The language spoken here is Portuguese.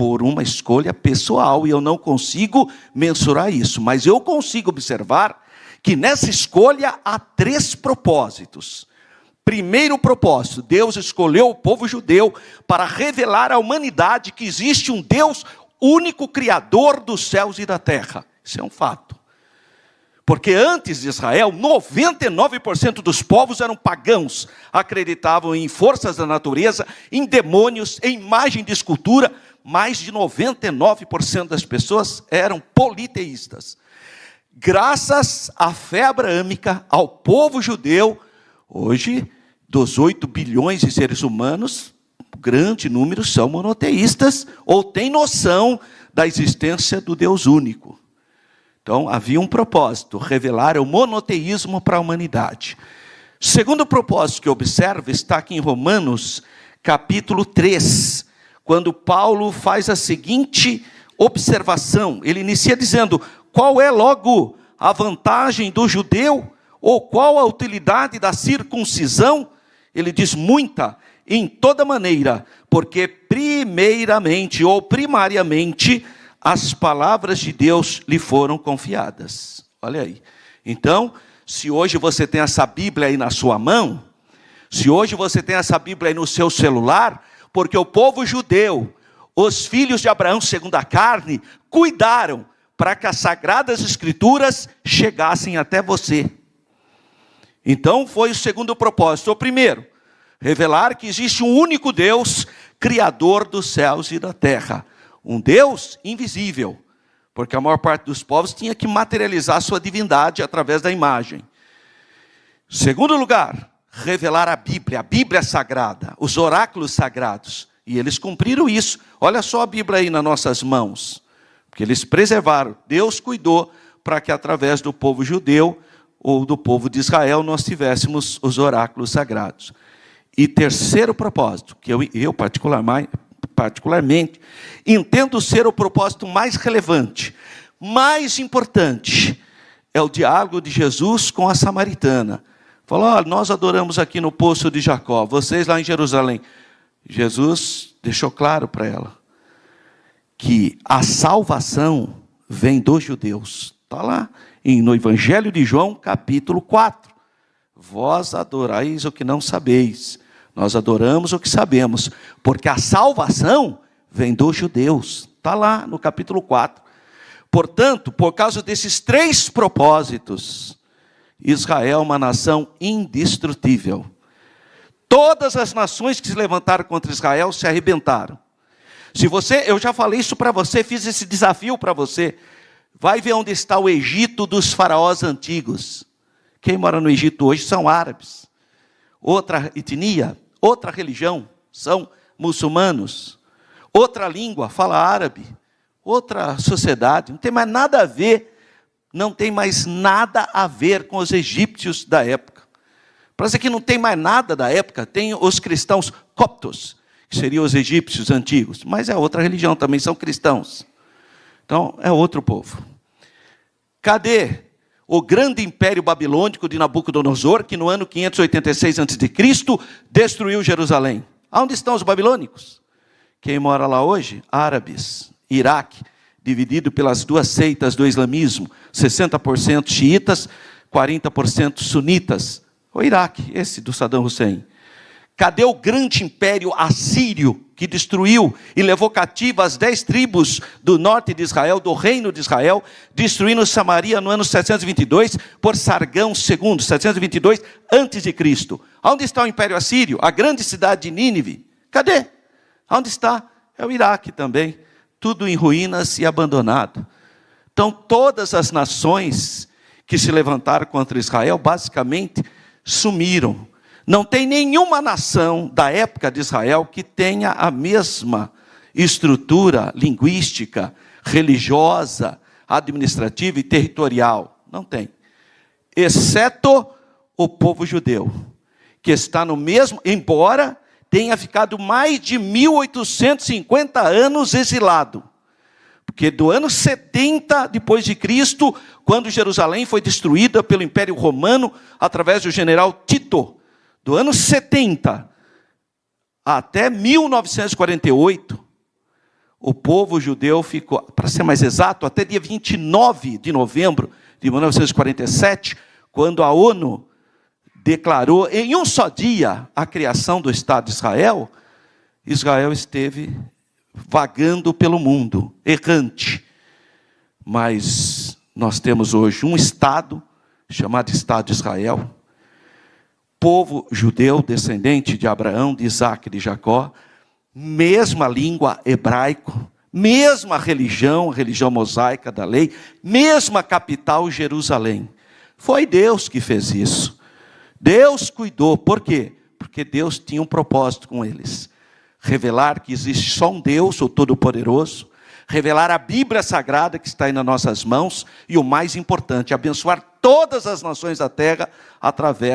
por uma escolha pessoal, e eu não consigo mensurar isso, mas eu consigo observar que nessa escolha há 3 propósitos. Primeiro propósito, Deus escolheu o povo judeu para revelar à humanidade que existe um Deus único, criador dos céus e da terra. Isso é um fato. Porque antes de Israel, 99% dos povos eram pagãos, acreditavam em forças da natureza, em demônios, em imagem de escultura. Mais de 99% das pessoas eram politeístas. Graças à fé abraâmica, ao povo judeu, hoje, dos 8 bilhões de seres humanos, grande número são monoteístas, ou têm noção da existência do Deus único. Então, havia um propósito, revelar o monoteísmo para a humanidade. Segundo propósito que eu observo está aqui em Romanos, capítulo 3, quando Paulo faz a seguinte observação. Ele inicia dizendo: qual é logo a vantagem do judeu? Ou qual a utilidade da circuncisão? Ele diz: muita, em toda maneira, porque primeiramente ou primariamente as palavras de Deus lhe foram confiadas. Olha aí. Então, se hoje você tem essa Bíblia aí na sua mão, se hoje você tem essa Bíblia aí no seu celular, porque o povo judeu, os filhos de Abraão segundo a carne, cuidaram para que as sagradas escrituras chegassem até você. Então foi o segundo propósito. O primeiro, revelar que existe um único Deus, criador dos céus e da terra. Um Deus invisível, porque a maior parte dos povos tinha que materializar sua divindade através da imagem. Segundo lugar, revelar a Bíblia sagrada, os oráculos sagrados. E eles cumpriram isso. Olha só a Bíblia aí nas nossas mãos. Porque eles preservaram. Deus cuidou para que através do povo judeu ou do povo de Israel nós tivéssemos os oráculos sagrados. E terceiro propósito, que eu particularmente entendo ser o propósito mais relevante, mais importante, é o diálogo de Jesus com a samaritana. Falou: olha, nós adoramos aqui no poço de Jacó, vocês lá em Jerusalém. Jesus deixou claro para ela que a salvação vem dos judeus. Está lá no Evangelho de João, capítulo 4. Vós adorais o que não sabeis, nós adoramos o que sabemos, porque a salvação vem dos judeus. Está lá no capítulo 4. Portanto, por causa desses 3 propósitos, Israel é uma nação indestrutível. Todas as nações que se levantaram contra Israel se arrebentaram. Eu já falei isso para você, fiz esse desafio para você. Vai ver onde está o Egito dos faraós antigos. Quem mora no Egito hoje são árabes. Outra etnia, outra religião, são muçulmanos. Outra língua, fala árabe. Outra sociedade, não tem mais nada a ver, com os egípcios da época. Para dizer que não tem mais nada da época, tem os cristãos coptos, que seriam os egípcios antigos, mas é outra religião, também são cristãos. Então, é outro povo. Cadê o grande império babilônico de Nabucodonosor, que no ano 586 a.C. destruiu Jerusalém? Onde estão os babilônicos? Quem mora lá hoje? Árabes. Iraque, dividido pelas 2 seitas do islamismo, 60% xiitas, 40% sunitas. O Iraque, esse do Saddam Hussein. Cadê o grande império assírio, que destruiu e levou cativa as 10 tribos do norte de Israel, do reino de Israel, destruindo Samaria no ano 722, por Sargão II, 722 a.C. Onde está o império assírio? A grande cidade de Nínive. Cadê? Onde está? É o Iraque também. Tudo em ruínas e abandonado. Então, todas as nações que se levantaram contra Israel, basicamente, sumiram. Não tem nenhuma nação da época de Israel que tenha a mesma estrutura linguística, religiosa, administrativa e territorial. Não tem. Exceto o povo judeu, que está no mesmo, embora tenha ficado mais de 1850 anos exilado. Porque do ano 70 depois de Cristo, quando Jerusalém foi destruída pelo Império Romano, através do general Tito, do ano 70 até 1948, o povo judeu ficou, para ser mais exato, até dia 29 de novembro de 1947, quando a ONU declarou em um só dia a criação do Estado de Israel, Israel esteve vagando pelo mundo, errante. Mas nós temos hoje um Estado, chamado Estado de Israel, povo judeu, descendente de Abraão, de Isaac e de Jacó, mesma língua hebraico, mesma religião, religião mosaica da lei, mesma capital, Jerusalém. Foi Deus que fez isso. Deus cuidou. Por quê? Porque Deus tinha um propósito com eles. Revelar que existe só um Deus, o Todo-Poderoso. Revelar a Bíblia Sagrada que está aí nas nossas mãos. E o mais importante, abençoar todas as nações da terra através